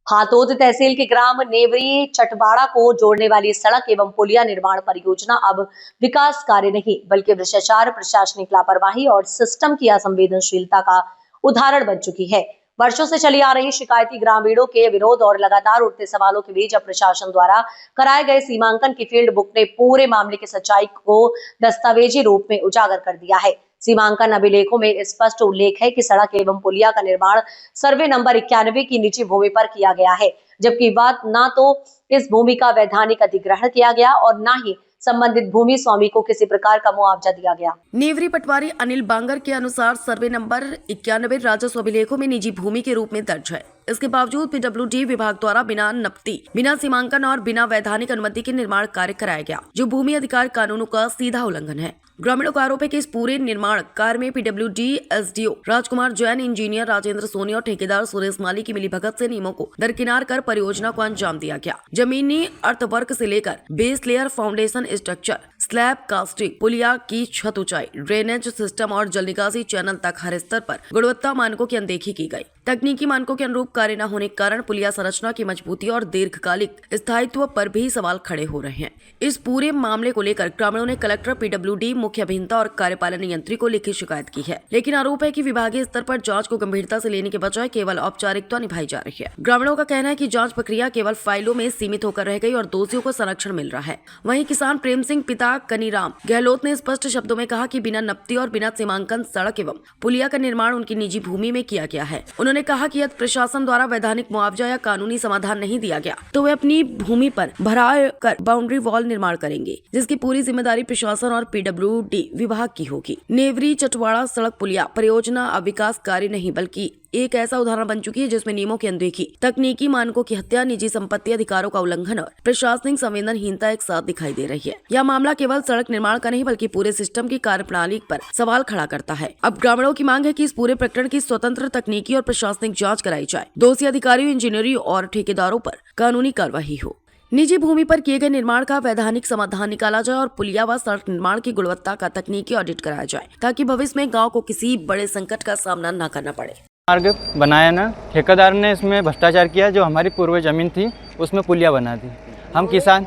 हातोद तहसील के ग्राम नेवरी चटवाड़ा को जोड़ने वाली सड़क एवं पुलिया निर्माण परियोजना अब विकास कार्य नहीं बल्कि भ्रष्टाचार, प्रशासनिक लापरवाही और सिस्टम की असंवेदनशीलता का उदाहरण बन चुकी है। वर्षों से चली आ रही शिकायती ग्रामीणों के विरोध और लगातार उठते सवालों के बीच अब प्रशासन द्वारा कराए गए सीमांकन की फील्ड बुक ने पूरे मामले की सच्चाई को दस्तावेजी रूप में उजागर कर दिया है। सीमांकन अभिलेखों में स्पष्ट उल्लेख है कि सड़क एवं पुलिया का निर्माण सर्वे नंबर 91 की निजी भूमि पर किया गया है, जबकि बात ना तो इस भूमि का वैधानिक अधिग्रहण किया गया और ना ही संबंधित भूमि स्वामी को किसी प्रकार का मुआवजा दिया गया। नेवरी पटवारी अनिल बांगर के अनुसार सर्वे नंबर 91 राजस्व अभिलेखों में निजी भूमि के रूप में दर्ज है। इसके बावजूद पीडब्ल्यूडी विभाग द्वारा बिना नपती, बिना सीमांकन और बिना वैधानिक अनुमति के निर्माण कार्य कराया गया, जो भूमि अधिकार कानूनों का सीधा उल्लंघन है। ग्रामीणों का आरोप है कि इस पूरे निर्माण कार्य में पीडब्ल्यूडी एसडीओ राजकुमार जैन, इंजीनियर राजेंद्र सोनी और ठेकेदार सुरेश माली की मिलीभगत से नियमों को दरकिनार कर परियोजना को अंजाम दिया गया। जमीनी अर्थवर्क से लेकर base layer, foundation structure, slab casting, पुलिया की छत ऊंचाई, ड्रेनेज सिस्टम और जल निकासी चैनल तक हर स्तर पर गुणवत्ता मानकों की अनदेखी की गई। तकनीकी मानकों के अनुरूप कार्य न होने के कारण पुलिया संरचना की मजबूती और दीर्घकालिक स्थायित्व पर भी सवाल खड़े हो रहे हैं। इस पूरे मामले को लेकर ग्रामीणों ने कलेक्टर, पीडब्ल्यूडी, मुख्य अभियंता और कार्यपालन यंत्री को लिखित शिकायत की है, लेकिन आरोप है कि विभागीय स्तर पर जांच को गंभीरता से लेने के बजाय केवल औपचारिकता निभाई जा रही है। ग्रामीणों का कहना है कि जांच प्रक्रिया केवल फाइलों में सीमित होकर रह गई और दोषियों को संरक्षण मिल रहा है। वहीं किसान प्रेम सिंह पिता कनीराम गहलोत ने स्पष्ट शब्दों में कहा कि बिना नपती और बिना सीमांकन सड़क एवं पुलिया का निर्माण उनकी निजी भूमि में किया गया है। उन्होंने कहा कि यदि प्रशासन द्वारा वैधानिक मुआवजा या कानूनी समाधान नहीं दिया गया तो वे अपनी भूमि पर भराव कर बाउंड्री वॉल निर्माण करेंगे, जिसकी पूरी जिम्मेदारी प्रशासन और पीडब्ल्यूडी विभाग की होगी। नेवरी चटवाड़ा सड़क पुलिया परियोजना अब विकास कार्य नहीं बल्कि एक ऐसा उदाहरण बन चुकी है जिसमें नियमों की अनदेखी, तकनीकी मानकों की हत्या, निजी संपत्ति अधिकारों का उल्लंघन और प्रशासनिक संवेदनहीनता एक साथ दिखाई दे रही है। यह मामला केवल सड़क निर्माण का नहीं बल्कि पूरे सिस्टम की कार्यप्रणाली पर सवाल खड़ा करता है। अब ग्रामीणों की मांग है कि इस पूरे प्रकरण की स्वतंत्र तकनीकी और प्रशासनिक जाँच कराई जाए, दोषी अधिकारियों, इंजीनियरों और ठेकेदारों पर कानूनी कार्रवाई हो, निजी भूमि पर किए गए निर्माण का वैधानिक समाधान निकाला जाए और पुलिया व सड़क निर्माण की गुणवत्ता का तकनीकी ऑडिट कराया जाए, ताकि भविष्य में गांव को किसी बड़े संकट का सामना न करना पड़े। मार्ग बनाया ना, ठेकेदार ने इसमें भ्रष्टाचार किया। जो हमारी पूर्व जमीन थी उसमें पुलिया बना दी। हम किसान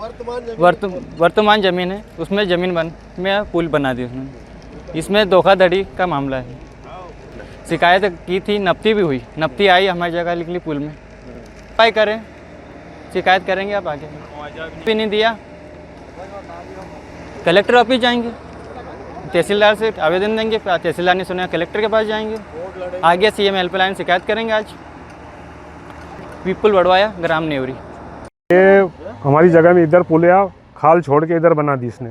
वर्तमान जमीन है उसमें में पुल बना दी उसने। इसमें धोखाधड़ी का मामला है। शिकायत की थी, नपती भी हुई, नपती आई हमारी जगह निकली पुल में। उपाय करें, शिकायत करेंगे आप आगे। भी नहीं दिया, कलेक्टर ऑफिस जाएंगे, तहसीलदार से आवेदन देंगे, तहसीलदार ने सुना कलेक्टर के पास जाएंगे, आगे सीएम हेल्पलाइन शिकायत करेंगे। आज विपुल बढ़वाया, ग्राम नेवरी। ये हमारी जगह में इधर पुलिया खाल छोड़ के इधर बना दी इसने,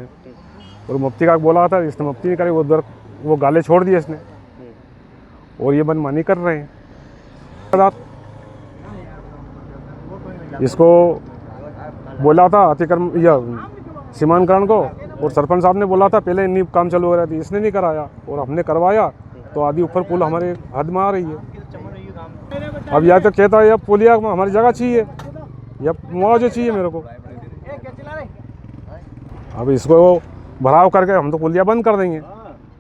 और मुफ्ती का बोला था, इसने मुफ्ती नहीं करे, उधर वो गाले छोड़ दिए इसने, और ये मनमानी कर रहे हैं। इसको बोला था अतिक्रम या सीमांकन को, और सरपंच साहब ने बोला था पहले इन्हीं काम चालू हो रहा थी, इसने नहीं कराया और हमने करवाया, तो आधी ऊपर पुल हमारे हद में आ रही है। अब या तो कहता है या पुलिया हमारी जगह चाहिए या मुआवजा चाहिए मेरे को। अब इसको भराव करके हम तो पुलिया बंद कर देंगे,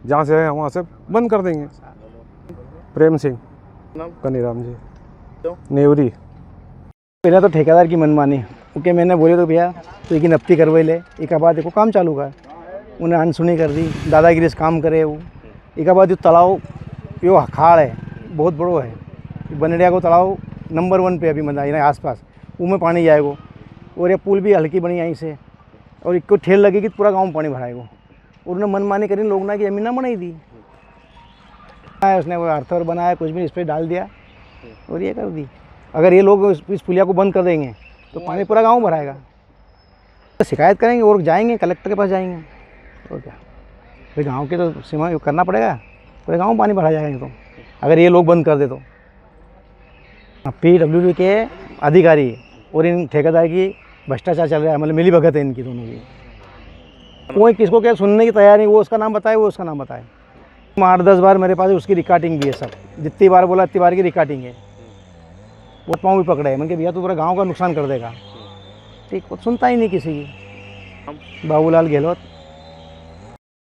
जहाँ से है वहाँ से बंद कर देंगे। प्रेम सिंह कनीराम जी, नेवरी। पहले तो ठेकेदार की मनमानी, क्योंकि मैंने बोले तो भैया तो एक नपती करवाई ले, एक बाद देखो काम चालू का उन्हें अनसुनी कर दी, दादागिरी से काम करे। वो एक बाद जो तालाब यो खाड़ है बहुत बड़ो है, बनड़िया को तालाब नंबर 1 पे अभी मतलब यहाँ आसपास में पानी जाएगा, और ये पुल भी हल्की बनी यहीं से, और एक को ठेल लगेगी तो पूरा गाँव में पानी भराएगा। और उन्हें मनमानी करी, लोग ना की जमीन ना बनाई दी, उसने वो अर्थवर बनाया, कुछ भी इस पर डाल दिया और ये कर दी। अगर ये लोग इस पुलिया को बंद कर देंगे तो पानी पूरा गांव भराएगा। तो शिकायत करेंगे और जाएंगे कलेक्टर के पास जाएंगे, और क्या फिर गांव के तो सीमा करना पड़ेगा, पूरे गांव पानी भरा जाएगा। तो अगर ये लोग बंद कर दे तो पीडब्ल्यूडी के अधिकारी और इन ठेकेदार की भ्रष्टाचार चल रहा है, मतलब मिली भगत है इनकी दोनों की। कोई किसको क्या सुनने की तैयार नहीं, वो उसका नाम बताए, वो उसका नाम बताए। 8-10 बार मेरे पास उसकी रिकॉर्डिंग भी है, सब जितनी बार बोला इतनी बार की रिकॉर्डिंग है। वो पाँव भी पकड़े, मैंने भैया तो पूरा गांव का नुकसान कर देगा, ठीक, वो सुनता ही नहीं किसी की। बाबूलाल गहलोत।